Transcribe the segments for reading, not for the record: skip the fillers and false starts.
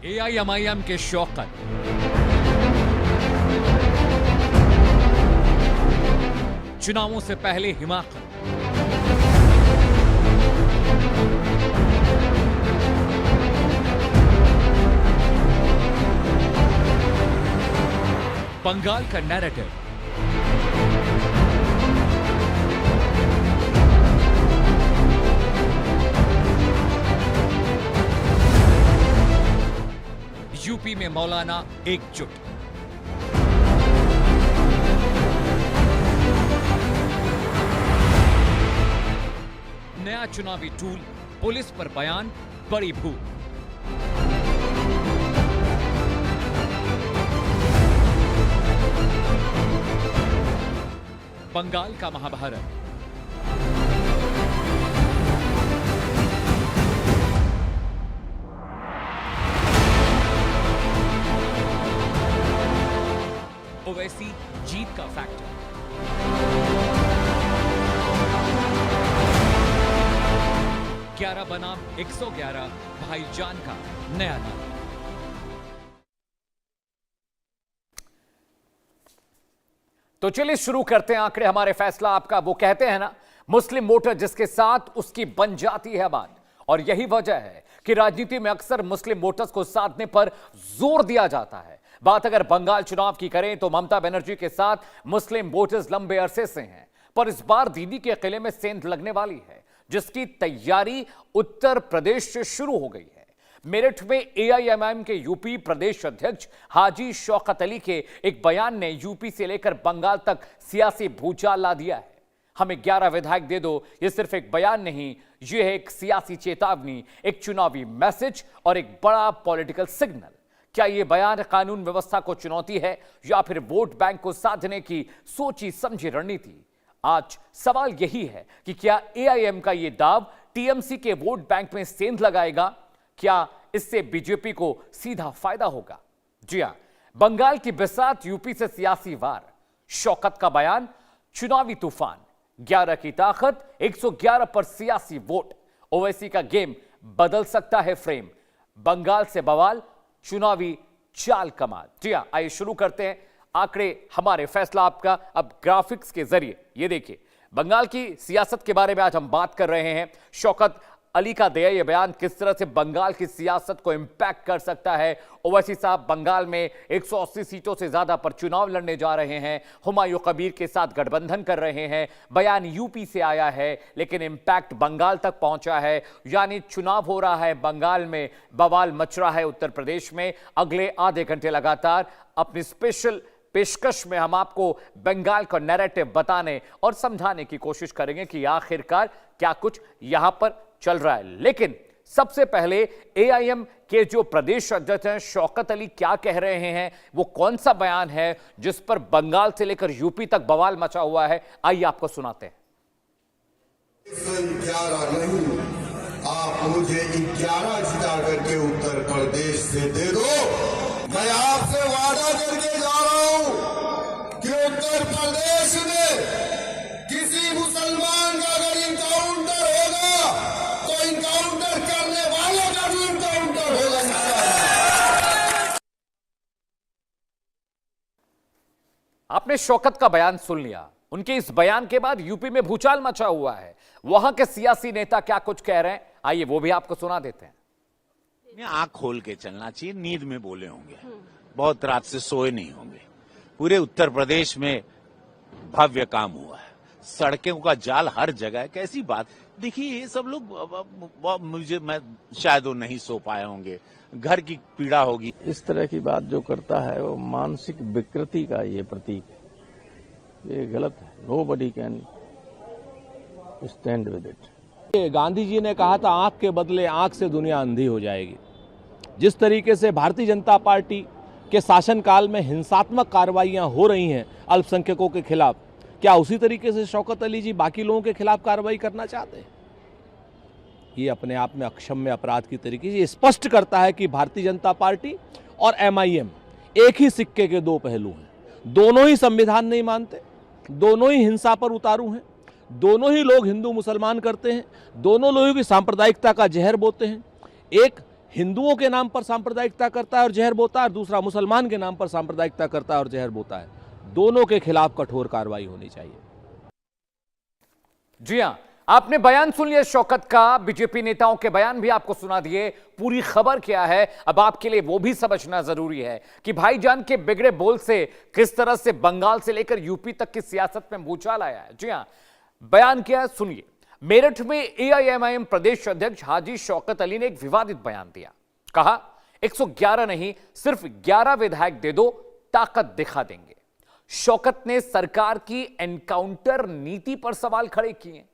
AIMIM के शौकत चुनावों से पहले हिमाकत, बंगाल का नैरेटिव, यूपी में मौलाना एकजुट, नया चुनावी टूल, पुलिस पर बयान, बड़ी भूल। बंगाल का महाभारत, ओवैसी जीत का फैक्टर, ग्यारह बनाम 111 भाईजान का नया नाम। तो चलिए शुरू करते हैं आंकड़े हमारे फैसला आपका। वो कहते हैं ना, मुस्लिम वोटर जिसके साथ उसकी बन जाती है बात। और यही वजह है कि राजनीति में अक्सर मुस्लिम वोटर्स को साधने पर जोर दिया जाता है। बात अगर बंगाल चुनाव की करें तो ममता बनर्जी के साथ मुस्लिम वोटर्स लंबे अरसे से हैं, पर इस बार दीदी के किले में सेंध लगने वाली है, जिसकी तैयारी उत्तर प्रदेश से शुरू हो गई है। मेरठ में एआईएमआईएम के यूपी प्रदेश अध्यक्ष हाजी शौकत अली के एक बयान ने यूपी से लेकर बंगाल तक सियासी भूचाल ला दिया है। हमें 11 विधायक दे दो, यह सिर्फ एक बयान नहीं, यह है एक सियासी चेतावनी, एक चुनावी मैसेज और एक बड़ा पॉलिटिकल सिग्नल। क्या यह बयान कानून व्यवस्था को चुनौती है या फिर वोट बैंक को साधने की सोची समझी रणनीति? आज सवाल यही है कि क्या एआईएम का यह दाव टीएमसी के वोट बैंक में सेंध लगाएगा? क्या इससे बीजेपी को सीधा फायदा होगा? जी हां, बंगाल की बिसात, यूपी से सियासी वार, शौकत का बयान, चुनावी तूफान, 11 की ताकत, 111 पर सियासी वोट, ओवैसी का गेम बदल सकता है फ्रेम, बंगाल से बवाल, चुनावी चाल कमाल। जी हां, आइए शुरू करते हैं आंकड़े हमारे फैसला आपका। अब ग्राफिक्स के जरिए ये देखिए, बंगाल की सियासत के बारे में आज हम बात कर रहे हैं। शौकत अली का दिया यह बयान किस तरह से बंगाल की सियासत को इंपैक्ट कर सकता है। ओवैसी साहब बंगाल में 180 सीटों से ज्यादा पर चुनाव लड़ने जा रहे हैं, हुमायूं कबीर के साथ गठबंधन कर रहे हैं। बयान यूपी से आया है लेकिन इंपैक्ट बंगाल तक पहुंचा है, यानी चुनाव हो रहा है बंगाल में, बवाल मच रहा है उत्तर प्रदेश में। अगले आधे घंटे लगातार अपनी स्पेशल पेशकश में हम आपको बंगाल का नैरेटिव बताने और समझाने की कोशिश करेंगे कि आखिरकार क्या कुछ यहां पर चल रहा है। लेकिन सबसे पहले एआईएम के जो प्रदेश अध्यक्ष हैं शौकत अली क्या कह रहे हैं, वो कौन सा बयान है जिस पर बंगाल से लेकर यूपी तक बवाल मचा हुआ है, आइए आपको सुनाते हैं। 11 नहीं, आप मुझे 11 जिता करके उत्तर प्रदेश से दे दो। मैं आपसे वादा करके जा रहा हूं कि उत्तर प्रदेश में किसी मुसलमान का अगर इनकाउंटर होगा तो इनकाउंटर करने वाले का भी इनकाउंटर होगा। आपने शौकत का बयान सुन लिया। उनके इस बयान के बाद यूपी में भूचाल मचा हुआ है। वहां के सियासी नेता क्या कुछ कह रहे हैं, आइए वो भी आपको सुना देते हैं। आंख खोल के चलना चाहिए, नींद में बोले होंगे, बहुत रात से सोए नहीं होंगे। पूरे उत्तर प्रदेश में भव्य काम हुआ है, सड़कों का जाल हर जगह है। कैसी बात, देखिए ये सब लोग मैं शायद वो नहीं सो पाए होंगे, घर की पीड़ा होगी। इस तरह की बात जो करता है वो मानसिक विकृति का ये प्रतीक है, ये गलत है। Nobody can stand with it. Gandhi ji ने कहा था आंख के बदले आंख से दुनिया अंधी हो जाएगी। जिस तरीके से भारतीय जनता पार्टी के शासनकाल में हिंसात्मक कार्रवाइयां हो रही हैं अल्पसंख्यकों के खिलाफ, क्या उसी तरीके से शौकत अली जी बाकी लोगों के खिलाफ कार्रवाई करना चाहते हैं? ये अपने आप में अक्षम्य अपराध की तरीके से स्पष्ट करता है कि भारतीय जनता पार्टी और एमआईएम एक ही सिक्के के दो पहलू हैं। दोनों ही संविधान नहीं मानते, दोनों ही हिंसा पर उतारू हैं, दोनों ही लोग हिंदू मुसलमान करते हैं, दोनों लोगों की सांप्रदायिकता का जहर बोते हैं। एक हिंदुओं के नाम पर सांप्रदायिकता करता है और जहर बोता है, और दूसरा मुसलमान के नाम पर सांप्रदायिकता करता है और जहर बोता है। दोनों के खिलाफ कठोर कार्रवाई होनी चाहिए। जी हां, आपने बयान सुन लिया शौकत का, बीजेपी नेताओं के बयान भी आपको सुना दिए। पूरी खबर क्या है अब आपके लिए वो भी समझना जरूरी है कि भाईजान के बिगड़े बोल से किस तरह से बंगाल से लेकर यूपी तक की सियासत में भूचाल आया है। जी हां, बयान क्या है सुनिए। मेरठ में एआईएमआईएम प्रदेश अध्यक्ष हाजी शौकत अली ने एक विवादित बयान दिया। कहा 111 नहीं सिर्फ 11 विधायक दे दो, ताकत दिखा देंगे। शौकत ने सरकार की एनकाउंटर नीति पर सवाल खड़े किए।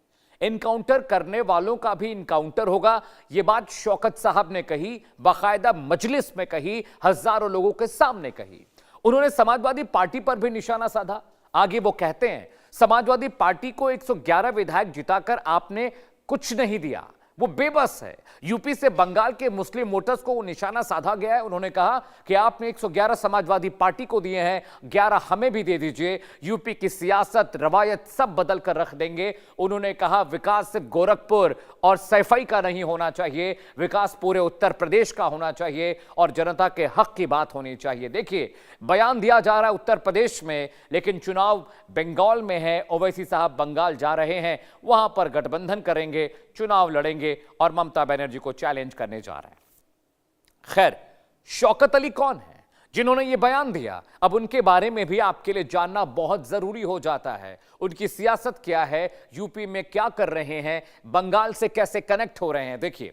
एनकाउंटर करने वालों का भी इनकाउंटर होगा, यह बात शौकत साहब ने कही, बाकायदा मजलिस में कही, हजारों लोगों के सामने कही। उन्होंने समाजवादी पार्टी पर भी निशाना साधा। आगे वो कहते हैं समाजवादी पार्टी को 111 विधायक जिताकर आपने कुछ नहीं दिया, वो बेबस है। यूपी से बंगाल के मुस्लिम वोटर्स को वो निशाना साधा गया है। उन्होंने कहा कि आपने 111 समाजवादी पार्टी को दिए हैं, 11 हमें भी दे दीजिए, यूपी की सियासत रवायत सब बदल कर रख देंगे। उन्होंने कहा विकास सिर्फ गोरखपुर और सैफई का नहीं होना चाहिए, विकास पूरे उत्तर प्रदेश का होना चाहिए और जनता के हक की बात होनी चाहिए। देखिए बयान दिया जा रहा है उत्तर प्रदेश में, लेकिन चुनाव बंगाल में है। ओवैसी साहब बंगाल जा रहे हैं, वहां पर गठबंधन करेंगे, चुनाव लड़ेंगे और ममता बनर्जी को चैलेंज करने जा रहे हैं। खैर, शौकत अली कौन है जिन्होंने यह बयान दिया? अब उनके बारे में भी आपके लिए जानना बहुत जरूरी हो जाता है। उनकी सियासत क्या है, यूपी में क्या कर रहे हैं, बंगाल से कैसे कनेक्ट हो रहे हैं। देखिए,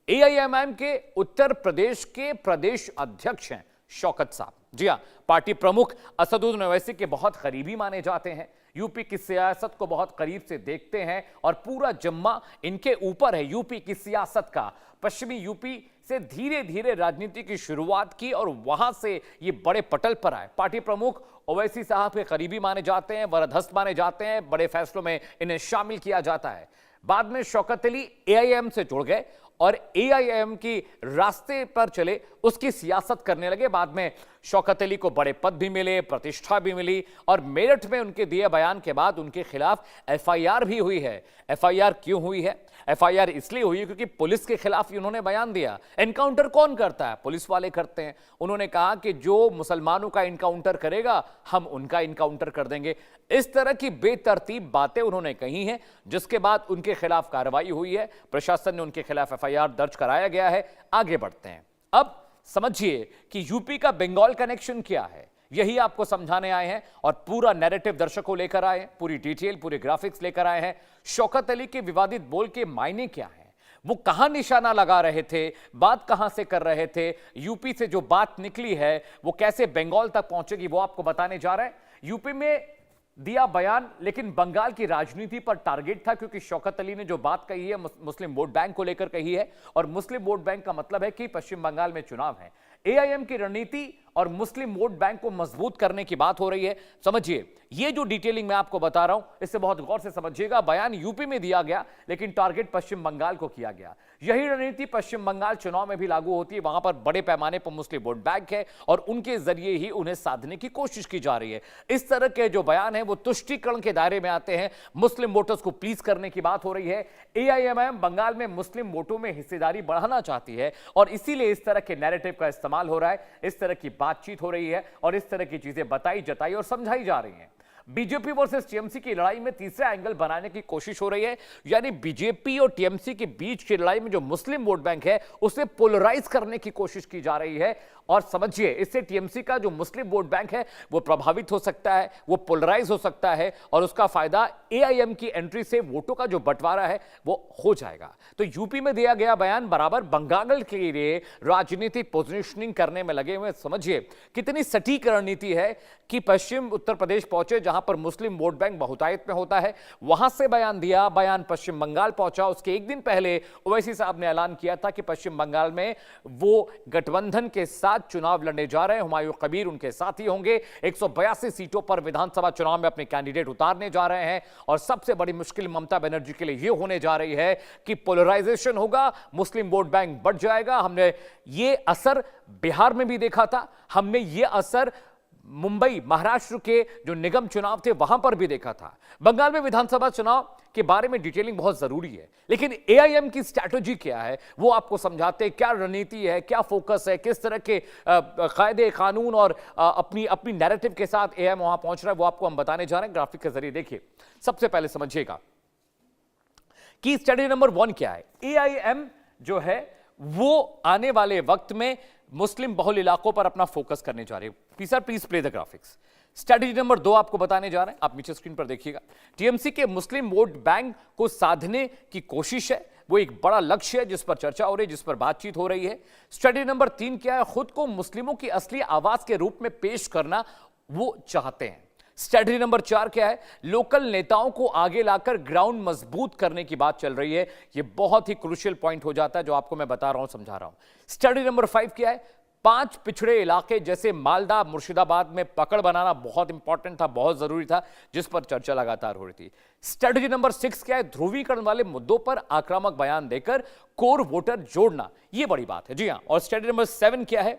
एआईएमआईएम के उत्तर प्रदेश के प्रदेश अध्यक्ष हैं शौकत साहब। जी हां, पार्टी प्रमुख असदुद्दीन ओवैसी के बहुत करीबी माने जाते हैं, यूपी की सियासत को बहुत करीब से देखते हैं और पूरा जिम्मा इनके ऊपर है यूपी की सियासत का। पश्चिमी यूपी से धीरे धीरे राजनीति की शुरुआत की और वहां से ये बड़े पटल पर आए। पार्टी प्रमुख ओवैसी साहब के करीबी माने जाते हैं, वरदहस्त माने जाते हैं, बड़े फैसलों में इन्हें शामिल किया जाता है। बाद में शौकत अली एआईएम से जुड़ गए और एआईएम की रास्ते पर चले, उसकी सियासत करने लगे। बाद में शौकत अली को बड़े पद भी मिले, प्रतिष्ठा भी मिली और मेरठ में उनके दिए बयान के बाद उनके खिलाफ एफआईआर भी हुई है। एफआईआर क्यों हुई है? एफआईआर इसलिए हुई है क्योंकि पुलिस के खिलाफ उन्होंने बयान दिया। एनकाउंटर कौन करता है? पुलिस वाले करते हैं। उन्होंने कहा कि जो मुसलमानों का एनकाउंटर करेगा हम उनका एनकाउंटर कर देंगे। इस तरह की बेतरतीब बातें उन्होंने कही हैं, जिसके बाद उनके खिलाफ कार्रवाई हुई है। प्रशासन ने उनके खिलाफ एफआईआर दर्ज कराया गया है। आगे बढ़ते हैं। अब समझिए कि यूपी का बंगाल कनेक्शन क्या है, यही आपको समझाने आए हैं और पूरा नैरेटिव दर्शकों लेकर आए हैं, पूरी डिटेल, पूरे ग्राफिक्स लेकर आए हैं। शौकत अली के विवादित बोल के मायने क्या है, वो कहां निशाना लगा रहे थे, बात कहां से कर रहे थे, यूपी से जो बात निकली है वो कैसे बंगाल तक पहुंचेगी, वो आपको बताने जा रहे हैं। यूपी में दिया बयान, लेकिन बंगाल की राजनीति पर टारगेट था, क्योंकि शौकत अली ने जो बात कही है मुस्लिम वोट बैंक को लेकर कही है और मुस्लिम वोट बैंक का मतलब है कि पश्चिम बंगाल में चुनाव है। एआईएम की रणनीति और मुस्लिम वोट बैंक को मजबूत करने की बात हो रही है। समझिए, ये जो डिटेलिंग मैं आपको बता रहा हूं इससे बहुत गौर से समझिएगा। बयान यूपी में दिया गया लेकिन टारगेट पश्चिम बंगाल को किया गया। यही रणनीति पश्चिम बंगाल चुनाव में भी लागू होती है। वहां पर बड़े पैमाने पर मुस्लिम वोट बैंक है और उनके जरिए ही उन्हें साधने की कोशिश की जा रही है। इस तरह के जो बयान है वो तुष्टीकरण के दायरे में आते हैं, मुस्लिम वोटर्स को प्लीज करने की बात हो रही है। एआईएमआईएम बंगाल में मुस्लिम वोटों में हिस्सेदारी बढ़ाना चाहती है और इसीलिए इस तरह के नैरेटिव का इस्तेमाल हो रहा है, इस तरह की बातचीत हो रही है और इस तरह की चीजें बताई, जताई और समझाई जा रही हैं। बीजेपी वर्सेस टीएमसी की लड़ाई में तीसरा एंगल बनाने की कोशिश हो रही है, यानी बीजेपी और टीएमसी के बीच की लड़ाई में जो मुस्लिम वोट बैंक है उसे पोलराइज करने की कोशिश की जा रही है। और समझिए, इससे टीएमसी का जो मुस्लिम वोट बैंक है वो प्रभावित हो सकता है, वो पोलराइज हो सकता है और उसका फायदा एआईएम की एंट्री से वोटों का जो बंटवारा है वो हो जाएगा। तो यूपी में दिया गया बयान बराबर बंगाल के लिए राजनीतिक पोजिशनिंग करने में लगे हुए। समझिए कितनी सटीक रणनीति है कि पश्चिम उत्तर प्रदेश पहुंचे जहां पर मुस्लिम वोट बैंक बहुतायत में होता है, वहां से बयान दिया, बयान पश्चिम बंगाल पहुंचा। उसके एक दिन पहले ओवैसी साहब ने ऐलान किया था कि पश्चिम बंगाल में वो गठबंधन के साथ चुनाव लड़ने जा रहे हैं, हुमायूं कबीर उनके साथ ही होंगे। 182 सीटों पर विधानसभा चुनाव में अपने कैंडिडेट उतारने जा रहे हैं और सबसे बड़ी मुश्किल ममता बनर्जी के लिए यह होने जा रही है कि पोलराइजेशन होगा, मुस्लिम वोट बैंक बढ़ जाएगा। हमने ये असर बिहार में भी देखा था, हमने ये असर मुंबई महाराष्ट्र के जो निगम चुनाव थे वहां पर भी देखा था। बंगाल में विधानसभा चुनाव के बारे में डिटेलिंग बहुत जरूरी है, लेकिन एआईएम की स्ट्रैटेजी क्या है वो आपको समझाते हैं, क्या रणनीति है, क्या फोकस है, किस तरह के कायदे कानून और अपनी अपनी नैरेटिव के साथ एआईएम वहां पहुंच रहा है, वो आपको हम बताने जा रहे हैं ग्राफिक के जरिए। देखिए, सबसे पहले समझिएगा कि स्ट्रैटेजी नंबर 1 क्या है। एआईएम जो है वो आने वाले वक्त में मुस्लिम बहुल इलाकों पर अपना फोकस करने जा रही है। Please play the graphics. Strategy number 2 आपको बताने जा रहे हैं, आप नीचे स्क्रीन पर देखिएगा। टीएमसी के मुस्लिम वोट बैंक को साधने की कोशिश है, वो एक बड़ा लक्ष्य है जिस पर चर्चा हो रही है, जिस पर बातचीत हो रही है। स्ट्रैटेजी नंबर 3 क्या है, खुद को मुस्लिमों की असली आवाज के रूप में पेश करना वो चाहते हैं। स्ट्रैटेजी नंबर 4 क्या है, लोकल नेताओं को आगे लाकर ग्राउंड मजबूत करने की बात चल रही है। यह बहुत ही क्रूशियल पॉइंट हो जाता है जो आपको मैं बता रहा हूं, समझा रहा हूं। स्ट्रैटेजी नंबर 5 क्या है, 5 पिछड़े इलाके जैसे मालदा मुर्शिदाबाद में पकड़ बनाना बहुत इंपॉर्टेंट था, बहुत जरूरी था, जिस पर चर्चा लगातार हो रही थी। स्ट्रैटेजी नंबर 6 क्या है, ध्रुवीकरण वाले मुद्दों पर आक्रामक बयान देकर कोर वोटर जोड़ना, यह बड़ी बात है। जी हां। और स्ट्रैटेजी नंबर 7 क्या है,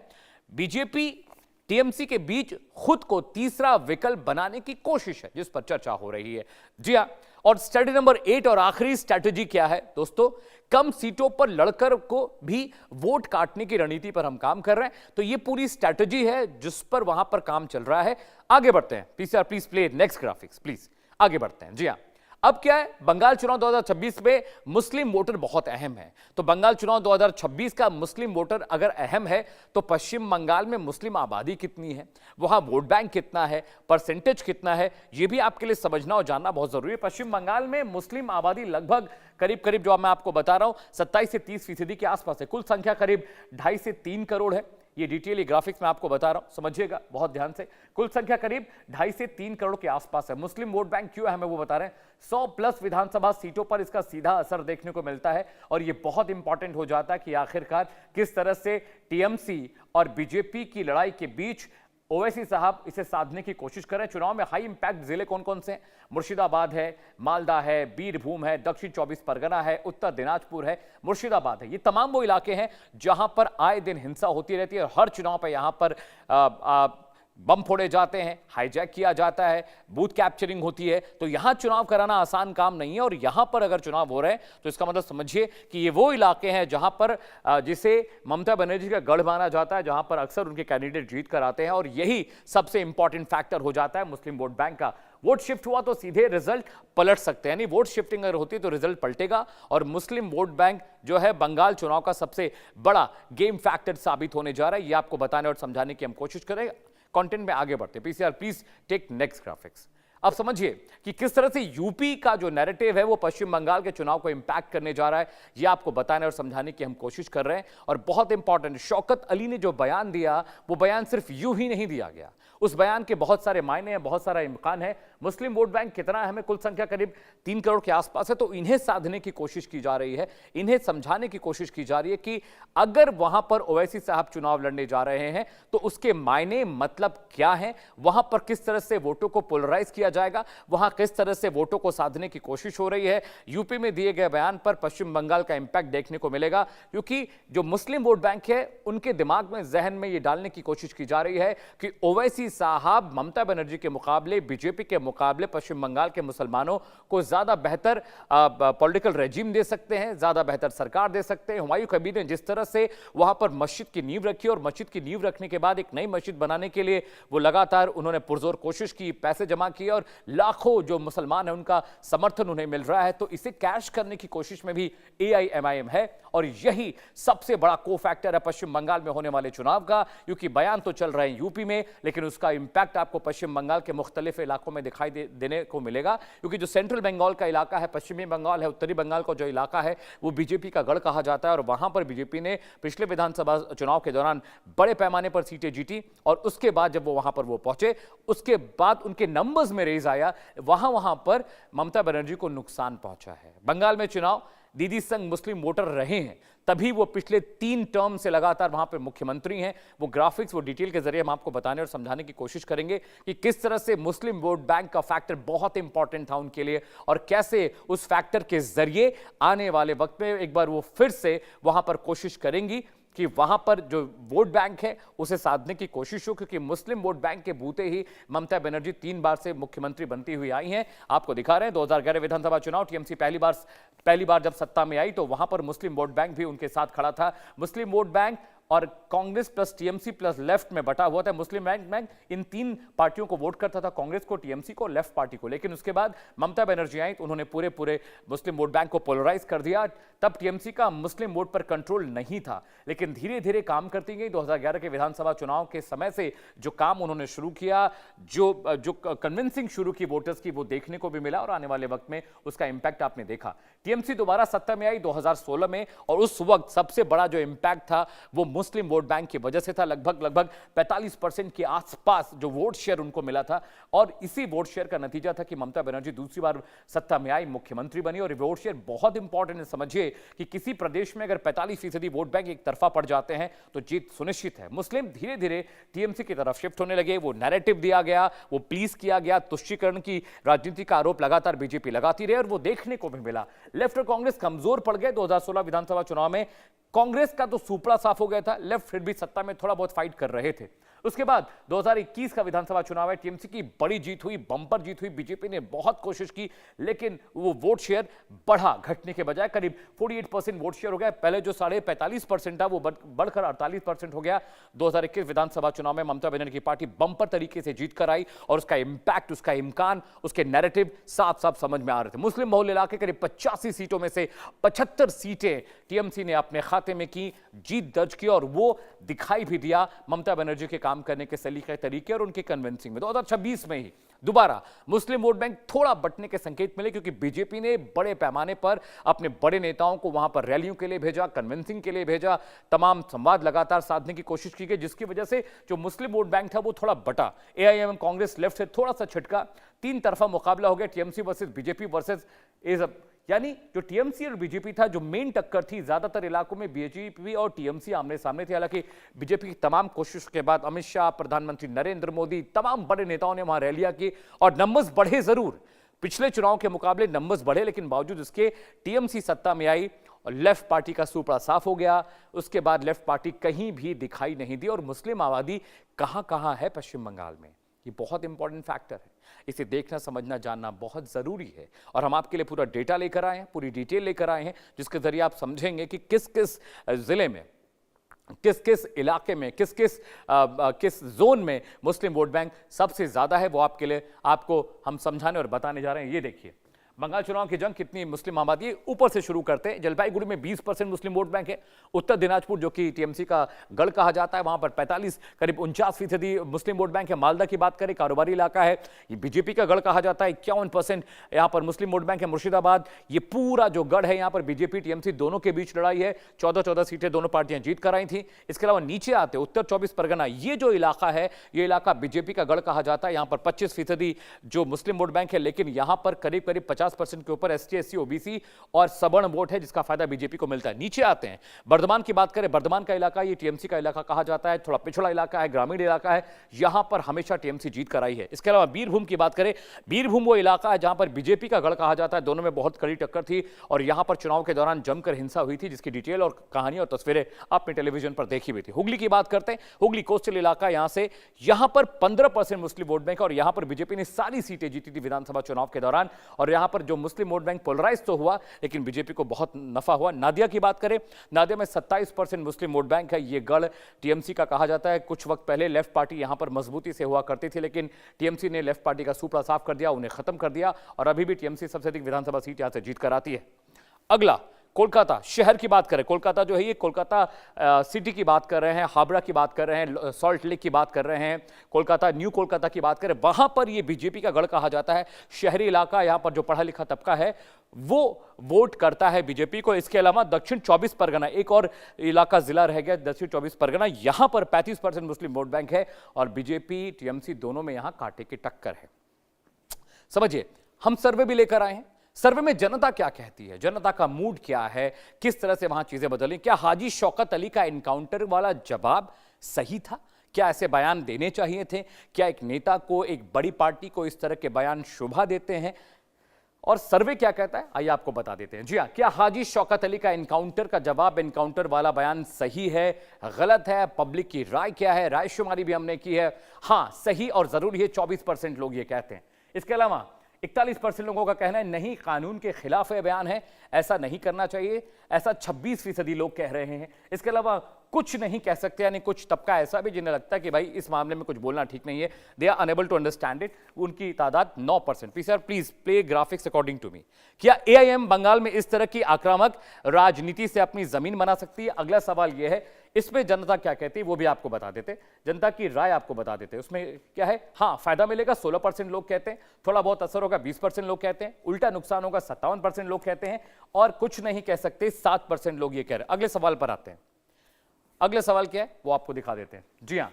बीजेपी टीएमसी के बीच खुद को तीसरा विकल्प बनाने की कोशिश है, जिस पर चर्चा हो रही है। जी हां। और स्ट्रैटेजी नंबर 8 और आखिरी स्ट्रैटेजी क्या है दोस्तों, कम सीटों पर लड़कर को भी वोट काटने की रणनीति पर हम काम कर रहे हैं। तो ये पूरी स्ट्रैटेजी है जिस पर वहां पर काम चल रहा है। आगे बढ़ते हैं। Please play next graphics please. आगे बढ़ते हैं। जी हां। अब क्या है, बंगाल चुनाव 2026 में मुस्लिम वोटर बहुत अहम है। तो बंगाल चुनाव 2026 का मुस्लिम वोटर अगर अहम है तो पश्चिम बंगाल में मुस्लिम आबादी कितनी है, वहां वोट बैंक कितना है, परसेंटेज कितना है, यह भी आपके लिए समझना और जानना बहुत जरूरी है। पश्चिम बंगाल में मुस्लिम आबादी लगभग करीब जो मैं आपको बता रहा हूं 27 से 30% के आसपास है। कुल संख्या करीब 2.5 से 3 करोड़ है। ये डिटेल ग्राफिक्स में आपको बता रहा हूं, समझिएगा बहुत ध्यान से। कुल संख्या करीब 2.5 से 3 करोड़ के आसपास है। मुस्लिम वोट बैंक क्यों है, हमें वो बता रहे हैं। 100+ विधानसभा सीटों पर इसका सीधा असर देखने को मिलता है और ये बहुत इंपॉर्टेंट हो जाता है कि आखिरकार किस तरह से टीएमसी और बीजेपी की लड़ाई के बीच ओवैसी साहब इसे साधने की कोशिश कर रहे हैं। चुनाव में हाई इंपैक्ट जिले कौन कौन से हैं, मुर्शिदाबाद है, मालदा है, बीरभूम है, दक्षिण 24 परगना है, उत्तर दिनाजपुर है, मुर्शिदाबाद है। ये तमाम वो इलाके हैं जहां पर आए दिन हिंसा होती रहती है और हर चुनाव पर यहां पर बम फोड़े जाते हैं, हाईजैक किया जाता है, बूथ कैप्चरिंग होती है। तो यहां चुनाव कराना आसान काम नहीं है और यहां पर अगर चुनाव हो रहे हैं तो इसका मतलब समझिए कि ये वो इलाके हैं जहां पर जिसे ममता बनर्जी का गढ़ माना जाता है, जहां पर अक्सर उनके कैंडिडेट जीत कर आते हैं और यही सबसे इंपॉर्टेंट फैक्टर हो जाता है मुस्लिम वोट बैंक का। वोट शिफ्ट हुआ तो सीधे रिजल्ट पलट सकते हैं, यानी वोट शिफ्टिंग अगर होती तो रिजल्ट पलटेगा और मुस्लिम वोट बैंक जो है बंगाल चुनाव का सबसे बड़ा गेम फैक्टर साबित होने जा रहा है। ये आपको बताने और समझाने की हम कोशिश करेंगे। कंटेंट में आगे बढ़ते हैं। Please take next graphics. अब समझिए कि किस तरह से यूपी का जो नैरेटिव है वो पश्चिम बंगाल के चुनाव को इंपैक्ट करने जा रहा है। ये आपको बताने और समझाने की हम कोशिश कर रहे हैं। और बहुत इंपॉर्टेंट, शौकत अली ने जो बयान दिया वो बयान सिर्फ यूं ही नहीं दिया गया, उस बयान के बहुत सारे मायने हैं, बहुत सारा इम्कान है। मुस्लिम वोट बैंक कितना है, हमें कुल संख्या करीब 3 करोड़ के आसपास है। तो इन्हें साधने की कोशिश की जा रही है, इन्हें समझाने की कोशिश की जा रही है कि अगर वहां पर ओवैसी साहब चुनाव लड़ने जा रहे हैं तो उसके मायने मतलब क्या है, वहां पर किस तरह से वोटों को पोलराइज किया जाएगा, वहां किस तरह से वोटों को साधने की कोशिश हो रही है। यूपी में दिए गए बयान पर पश्चिम बंगाल का इंपैक्ट देखने को मिलेगा, क्योंकि जो मुस्लिम वोट बैंक है उनके दिमाग में, जहन में यह डालने की कोशिश की जा रही है कि ओवैसी साहब ममता बनर्जी के मुकाबले, बीजेपी के मुकाबले पश्चिम बंगाल के मुसलमानों को ज्यादा बेहतर पॉलिटिकल रेजिम दे सकते हैं, ज्यादा बेहतर सरकार दे सकते हैं। हुमायूं कबीर ने जिस तरह से वहां पर मस्जिद की नींव रखी और मस्जिद की नींव रखने के बाद एक नई मस्जिद बनाने के लिए वो लगातार उन्होंने पुरजोर कोशिश की, पैसे जमा किए और लाखों जो मुसलमान है उनका समर्थन उन्हें मिल रहा है। तो इसे कैश करने की कोशिश में भी एआईएमआईएम है और यही सबसे बड़ा को फैक्टर है पश्चिम बंगाल में होने वाले चुनाव का, क्योंकि बयान तो चल रहे हैं यूपी में लेकिन उसका इंपैक्ट आपको पश्चिम बंगाल के मुख्तलिफ इलाकों में दिखाई देने को मिलेगा। क्योंकि जो सेंट्रल बंगाल का इलाका है, पश्चिमी बंगाल है, उत्तरी बंगाल का जो इलाका है वो बीजेपी का गढ़ कहा जाता है और वहां पर बीजेपी ने पिछले विधानसभा चुनाव के दौरान बड़े पैमाने पर सीटें जीती और उसके बाद जब वो वहां पर वो पहुंचे उसके बाद उनके नंबर्स में रेज आया, वहां पर ममता बनर्जी को नुकसान पहुंचा है। बंगाल में चुनाव दीदी संग मुस्लिम वोटर रहे हैं, तभी वो पिछले 3 टर्म से लगातार वहां पर मुख्यमंत्री हैं। वो ग्राफिक्स, वो डिटेल के जरिए हम आपको बताने और समझाने की कोशिश करेंगे कि किस तरह से मुस्लिम वोट बैंक का फैक्टर बहुत इंपॉर्टेंट था उनके लिए और कैसे उस फैक्टर के जरिए आने वाले वक्त में एक बार वो फिर से वहां पर कोशिश करेंगी कि वहां पर जो वोट बैंक है उसे साधने की कोशिश हो, क्योंकि मुस्लिम वोट बैंक के बूते ही ममता बनर्जी 3 बार से मुख्यमंत्री बनती हुई आई हैं। आपको दिखा रहे हैं 2011 विधानसभा चुनाव, टीएमसी पहली बार जब सत्ता में आई तो वहां पर मुस्लिम वोट बैंक भी उनके साथ खड़ा था। मुस्लिम वोट बैंक और Congress plus TMC plus left में बटा हुआ था। मुस्लिम बैंक इन 3 पार्टियों को वोट करता था, कांग्रेस को, टीएमसी को, लेफ्ट पार्टी को। लेकिन उसके बाद ममता बनर्जी आई तो उन्होंने पूरे मुस्लिम वोट बैंक को पोलराइज कर दिया। तब टीएमसी का मुस्लिम वोट पर कंट्रोल नहीं था, लेकिन धीरे धीरे काम करती गई। 2011 के विधानसभा चुनाव के समय से जो काम उन्होंने शुरू किया, जो कन्विंसिंग शुरू की वोटर्स की, वो देखने को भी मिला और आने वाले वक्त में उसका इंपैक्ट आपने देखा। टीएमसी दोबारा सत्ता में आई 2016 में और उस वक्त सबसे बड़ा जो इंपैक्ट था वो मुस्लिम वोट बैंक की वजह से था। लगभग 45% के आसपास जो वोट शेयर उनको मिला था और इसी वोट शेयर का नतीजा था कि ममता बनर्जी दूसरी बार सत्ता में आई, मुख्यमंत्री बनी। और वोट शेयर बहुत इंपॉर्टेंट है। समझिए कि किसी प्रदेश में अगर 45% वोट बैंक एक तरफा पड़ जाते हैं तो जीत सुनिश्चित है। मुस्लिम धीरे धीरे टीएमसी की तरफ शिफ्ट होने लगे। वो नैरेटिव दिया गया, वो प्लीज किया गया, तुष्टीकरण की राजनीति का आरोप लगातार बीजेपी लगाती रही और वो देखने को भी मिला। लेफ्ट और कांग्रेस कमजोर पड़ गए। 2016 विधानसभा चुनाव में कांग्रेस का तो सुपड़ा साफ हो गया था, लेफ्ट फिर भी सत्ता में थोड़ा बहुत फाइट कर रहे थे। उसके बाद 2021 का विधानसभा चुनाव है, टीएमसी की बड़ी जीत हुई, बंपर जीत हुई। बीजेपी ने बहुत कोशिश की लेकिन वो वोट शेयर बढ़ा, घटने के बजाय करीब 48% वोट शेयर हो गया। पहले जो 45.5% था वो बढ़कर 48% हो गया। 2021 विधानसभा चुनाव में ममता बनर्जी की पार्टी बंपर तरीके से जीत कर आई और उसका इंपैक्ट, उसका इम्कान, उसके नैरेटिव साफ साफ समझ में आ रहे थे। मुस्लिम बहुल इलाके करीब 85 सीटों में से 75 सीटें टीएमसी ने अपने खाते में की, जीत दर्ज की और वो दिखाई भी दिया ममता बनर्जी के काम करने के सलीके तरीके और उनके कन्विंसिंग में। 2026 में ही दोबारा मुस्लिम वोट बैंक थोड़ा बंटने के संकेत मिले, क्योंकि बीजेपी ने बड़े पैमाने पर अपने बड़े नेताओं को वहां पर रैलियों के लिए भेजा, कन्विंसिंग के लिए भेजा, तमाम संवाद लगातार साधने की कोशिश की गई, जिसकी वजह से जो मुस्लिम वोट बैंक था वो थोड़ा बटा। एआईएम कांग्रेस लेफ्ट से थोड़ा सा छिटका, 3 तरफा मुकाबला हो गया, टीएमसी वर्सेस बीजेपी वर्सेस यानी जो टीएमसी और बीजेपी था, जो मेन टक्कर थी, ज्यादातर इलाकों में बीजेपी और टीएमसी आमने सामने थे। हालांकि बीजेपी की तमाम कोशिश के बाद अमित शाह, प्रधानमंत्री नरेंद्र मोदी, तमाम बड़े नेताओं ने वहां रैलियां की और नंबर्स बढ़े जरूर, पिछले चुनाव के मुकाबले नंबर्स बढ़े, लेकिन बावजूद इसके टीएमसी सत्ता में आई और लेफ्ट पार्टी का सुपड़ा साफ हो गया। उसके बाद लेफ्ट पार्टी कहीं भी दिखाई नहीं दी और मुस्लिम आबादी कहां है पश्चिम बंगाल में, ये बहुत इंपॉर्टेंट फैक्टर है। इसे देखना, समझना, जानना बहुत जरूरी है और हम आपके लिए पूरा डेटा लेकर आए हैं, पूरी डिटेल लेकर आए हैं, जिसके जरिए आप समझेंगे कि किस किस जिले में, किस किस इलाके में, किस जोन में मुस्लिम वोट बैंक सबसे ज्यादा है। वो आपके लिए, आपको हम समझाने और बताने जा रहे हैं। ये देखिए बंगाल चुनाव की जंग, कितनी मुस्लिम आबादी। ऊपर से शुरू करते हैं। जलपाईगुड़ी में 20% मुस्लिम वोट बैंक है। उत्तर दिनाजपुर जो कि टीएमसी का गढ़ कहा जाता है, वहां पर 45 करीब 49% मुस्लिम वोट बैंक है। मालदा की बात करें, कारोबारी इलाका है, ये बीजेपी का गढ़ कहा जाता है, 51% यहां पर मुस्लिम वोट बैंक है। मुर्शिदाबाद, ये पूरा जो गढ़ है, यहां पर बीजेपी टीएमसी दोनों के बीच लड़ाई है। 14 सीटें दोनों पार्टियां जीत कर आई थी। इसके अलावा नीचे आते उत्तर 24 परगना, ये जो इलाका है, ये इलाका बीजेपी का गढ़ कहा जाता है। यहां पर 25% जो मुस्लिम वोट बैंक है, लेकिन यहां पर करीब 50% के ऊपर एसटी, एससी, ओबीसी और सवर्ण वोट है, जिसका फायदा बीजेपी को मिलता है। नीचे आते हैं बर्धमान की बात करें, बर्धमान का इलाका ये टीएमसी का इलाका कहा जाता है, थोड़ा पिछड़ा इलाका है, ग्रामीण इलाका है, यहां पर हमेशा टीएमसी जीत कर आई है। इसके अलावा बीरभूम की बात करें, बीरभूम वो इलाका है जहां पर बीजेपी का गढ़ कहा जाता है। दोनों में बहुत कड़ी टक्कर थी और यहां पर चुनाव के दौरान जमकर हिंसा हुई थी, जिसकी डिटेल और कहानी और तस्वीरें आपने टेलीविजन पर देखी हुई थी। हुगली की बात करते हैं, हुगली कोस्टल इलाका, यहां पर 15% मुस्लिम वोट बैंक और यहां पर बीजेपी ने सारी सीटें जीती थी विधानसभा चुनाव के दौरान और यहां पर जो मुस्लिम वोट बैंक पोलराइज तो हुआ, लेकिन बीजेपी को बहुत नफा हुआ। नादिया की बात करें, नादिया में 27% मुस्लिम वोट बैंक है। ये गढ़ टीएमसी का कहा जाता है। कुछ वक्त पहले लेफ्ट पार्टी यहां पर मजबूती से हुआ करती थी, लेकिन टीएमसी ने लेफ्ट पार्टी का सुपड़ा साफ कर दिया, उन्हें खत्म कर दिया और अभी भी टीएमसी सबसे अधिक विधानसभा सीट यहां से जीत कर आती है। अगला कोलकाता शहर की बात करें, कोलकाता जो है ये कोलकाता सिटी की बात कर रहे हैं, हावड़ा की बात कर रहे हैं, सॉल्ट लेक की बात कर रहे हैं, कोलकाता न्यू कोलकाता की बात करें, वहां पर ये बीजेपी का गढ़ कहा जाता है। शहरी इलाका, यहां पर जो पढ़ा लिखा तबका है वो वोट करता है बीजेपी को। इसके अलावा दक्षिण 24 परगना, एक और इलाका जिला रह गया दक्षिण 24 परगना, यहां पर 35% मुस्लिम वोट बैंक है और बीजेपी टीएमसी दोनों में यहां कांटे की टक्कर है। समझिए, हम सर्वे भी लेकर आए हैं। सर्वे में जनता क्या कहती है, जनता का मूड क्या है, किस तरह से वहां चीजें बदली। क्या हाजी शौकत अली का एनकाउंटर वाला जवाब सही था? क्या ऐसे बयान देने चाहिए थे? क्या एक नेता को, एक बड़ी पार्टी को इस तरह के बयान शोभा देते हैं? और सर्वे क्या कहता है आइए आपको बता देते हैं। जी हां, क्या हाजी शौकत अली का एनकाउंटर का जवाब एनकाउंटर वाला बयान सही है, गलत है? पब्लिक की राय क्या है? राय शुमारी भी हमने की है। हां, सही और जरूरी है, 24% लोग ये कहते हैं। इसके अलावा 41% लोगों का कहना है नहीं, कानून के खिलाफ है बयान है, ऐसा नहीं करना चाहिए, ऐसा 26% लोग कह रहे हैं। इसके अलावा कुछ नहीं कह सकते, यानी कुछ तबका ऐसा भी जिन्हें लगता है कि भाई इस मामले में कुछ बोलना ठीक नहीं है, they are unable to understand it, उनकी तादाद 9%। PCR please play graphics according to me. क्या एआईएम बंगाल में इस तरह की आक्रामक राजनीति से अपनी जमीन बना सकती है? अगला सवाल यह है, इसमें जनता क्या कहती है वो भी आपको बता देते, जनता की राय आपको बता देते। उसमें क्या है, हाँ फायदा मिलेगा 16% लोग कहते हैं, थोड़ा बहुत असर होगा 20% लोग कहते हैं, उल्टा नुकसान होगा 57% लोग कहते हैं, और कुछ नहीं कह सकते 7% लोग ये कह रहे हैं। अगले सवाल पर आते हैं। अगले सवाल क्या है वो आपको दिखा देते हैं। जी हां,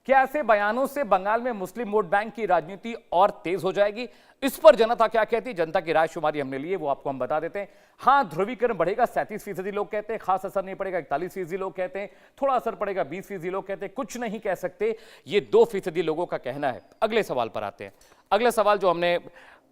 क्या ऐसे बयानों से बंगाल में मुस्लिम वोट बैंक की राजनीति और तेज हो जाएगी? इस पर जनता क्या कहती है, जनता की राय शुमारी हमने ली है, वो आपको हम बता देते हैं। हां, ध्रुवीकरण बढ़ेगा 37% लोग कहते हैं, खास असर नहीं पड़ेगा 41% लोग कहते हैं, थोड़ा असर पड़ेगा 20% लोग कहते हैं, कुछ नहीं कह सकते ये 2% लोगों का कहना है। अगले सवाल पर आते हैं। अगला सवाल जो हमने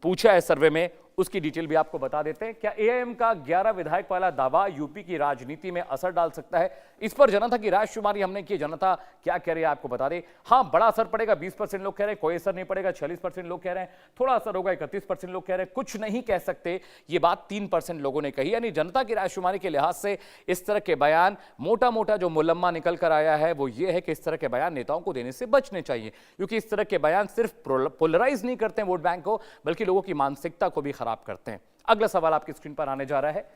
पूछा है सर्वे में उसकी डिटेल भी आपको बता देते हैं। क्या एआईएम का 11 विधायक वाला दावा यूपी की राजनीति में असर डाल सकता है? इस पर जनता की राय शुमारी हमने की, जनता क्या कह रही है आपको बता दें। हां, बड़ा असर पड़ेगा 20% लोग कह रहे हैं, कोई असर नहीं पड़ेगा 46% लोग कह रहे हैं, थोड़ा असर होगा 31% लोग कह रहे हैं, कुछ नहीं कह सकते ये बात 3% लोगों ने कही। यानी जनता की राय शुमारी के लिहाज से इस तरह के बयान, मोटा मोटा जो मुलम्मा निकल कर आया है वो ये है कि इस तरह के बयान नेताओं को देने से बचने चाहिए, क्योंकि इस तरह के बयान सिर्फ पोलराइज नहीं करते हैं वोट बैंक को, बल्कि लोगों की मानसिकता को भी खराब करते हैं। अगला सवाल आपकी स्क्रीन पर आने जा रहा है,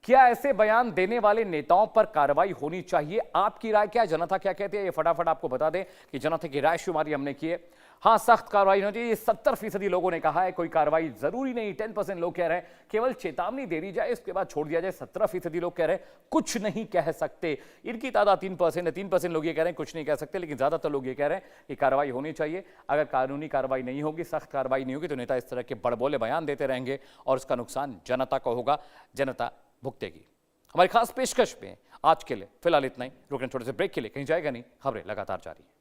क्या ऐसे बयान देने वाले नेताओं पर कार्रवाई होनी चाहिए? आपकी राय क्या है, जनता क्या कहती है, ये फटाफट आपको बता दें कि जनता की राय शुमारी हमने की है। हां, सख्त कार्रवाई होनी चाहिए, 70% लोगों ने कहा है, कोई कार्रवाई जरूरी नहीं, 10% लोग कह रहे हैं केवल चेतावनी दे दी जाए, इसके बाद छोड़ दिया जाए। 17% लोग कह रहे हैं कुछ नहीं कह सकते, इनकी तादाद 3% है। 3% लोग ये कह रहे हैं कुछ नहीं कह सकते, लेकिन ज्यादातर लोग ये कह रहे हैं कि कार्रवाई होनी चाहिए। अगर कानूनी कार्रवाई नहीं होगी, सख्त कार्रवाई नहीं होगी, तो नेता इस तरह के बड़बोले बयान देते रहेंगे और उसका नुकसान जनता को होगा, जनता भुगतेगी। हमारी खास पेशकश में आज के लिए फिलहाल इतना ही, रुकने छोटे से ब्रेक के लिए, कहीं जाएगा नहीं, खबरें लगातार जारी है।